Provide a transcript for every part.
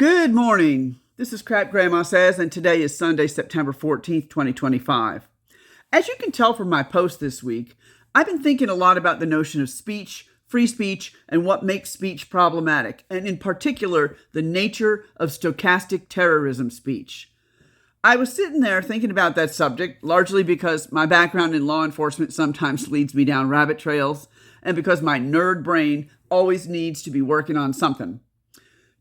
Good morning. This is Crap Grandma Says, and today is Sunday, September 14th, 2025. As you can tell from my post this week, I've been thinking a lot about the notion of speech, free speech, and what makes speech problematic, and in particular, the nature of stochastic terrorism speech. I was sitting there thinking about that subject, largely because my background in law enforcement sometimes leads me down rabbit trails, and because my nerd brain always needs to be working on something.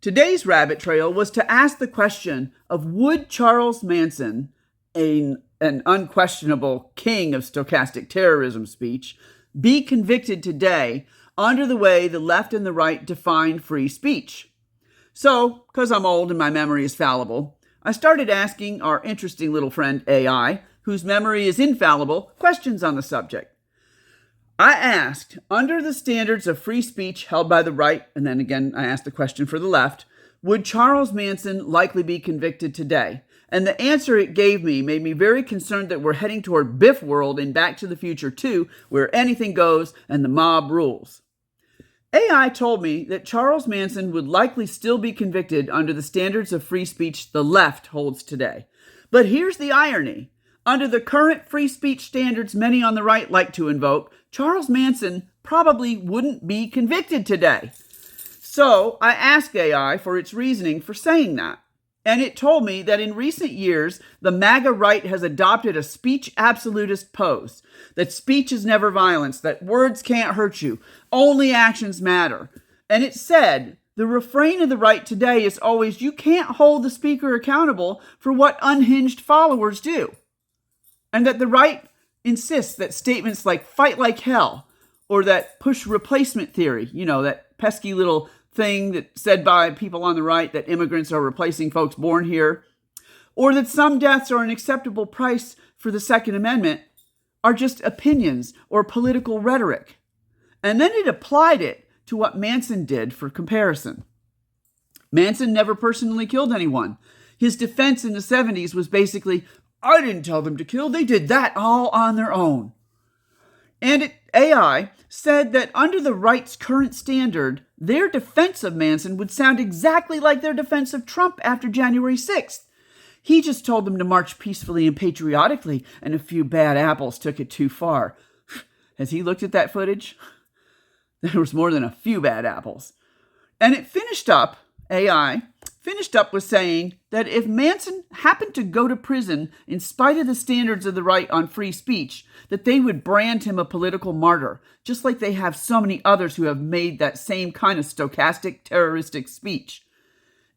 Today's rabbit trail was to ask the question of would Charles Manson, an unquestionable king of stochastic terrorism speech, be convicted today under the way the left and the right define free speech? So, because I'm old and my memory is fallible, I started asking our interesting little friend AI, whose memory is infallible, questions on the subject. I asked, under the standards of free speech held by the right, and then again I asked the question for the left, would Charles Manson likely be convicted today? And the answer it gave me made me very concerned that we're heading toward Biff World in Back to the Future 2, where anything goes and the mob rules. AI told me that Charles Manson would likely still be convicted under the standards of free speech the left holds today. But here's the irony. Under the current free speech standards many on the right like to invoke, Charles Manson probably wouldn't be convicted today. So I asked AI for its reasoning for saying that. And it told me that in recent years, the MAGA right has adopted a speech absolutist pose, that speech is never violence, that words can't hurt you, only actions matter. And it said, the refrain of the right today is always, you can't hold the speaker accountable for what unhinged followers do. And that the right insists that statements like fight like hell, or that push replacement theory, that pesky little thing that said by people on the right that immigrants are replacing folks born here, or that some deaths are an acceptable price for the Second Amendment, are just opinions or political rhetoric. And then it applied it to what Manson did for comparison. Manson never personally killed anyone. His defense in the 70s was basically, I didn't tell them to kill. They did that all on their own. And AI said that under the right's current standard, their defense of Manson would sound exactly like their defense of Trump after January 6th. He just told them to march peacefully and patriotically, and a few bad apples took it too far. Has he looked at that footage? There was more than a few bad apples. And AI finished up with saying that if Manson happened to go to prison in spite of the standards of the right on free speech, that they would brand him a political martyr, just like they have so many others who have made that same kind of stochastic terroristic speech.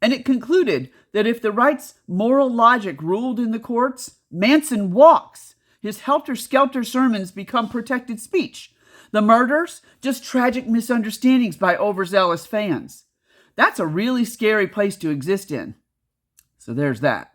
And it concluded that if the right's moral logic ruled in the courts, Manson walks. His helter-skelter sermons become protected speech. The murders, just tragic misunderstandings by overzealous fans. That's a really scary place to exist in. So there's that.